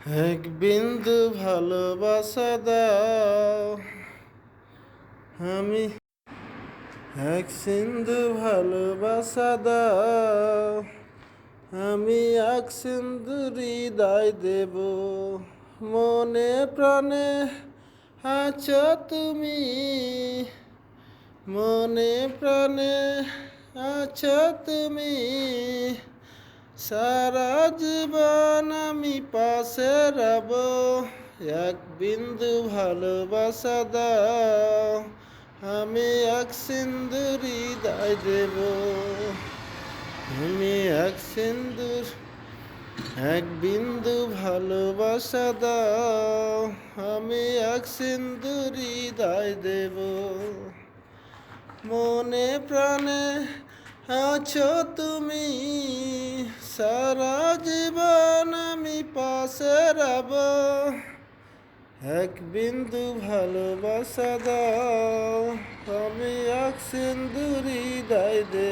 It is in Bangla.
এক বিন্দু ভালোবাসা দাও, আমি এক সিন্ধু ভালোবাসা দাও, আমি এক সিন্ধু হৃদয় দেব। মনে প্রাণে আছো তুমি, মনে প্রাণে আছো তুমি, সারা জীবন আমি পাশে রব। এক বিন্দু ভালোবাসা দাও, আমি এক সিন্ধু হৃদয় দেব। আমি এক বিন্দু ভালোবাসা দাও, আমি এক সিন্ধু হৃদয় দেব। মনে প্রাণে আছো তুমি, সারা জীবন আমি পাশে রব। এক বিন্দু ভালোবাসা দাও, আমি এক সিন্ধু হৃদয় দেব।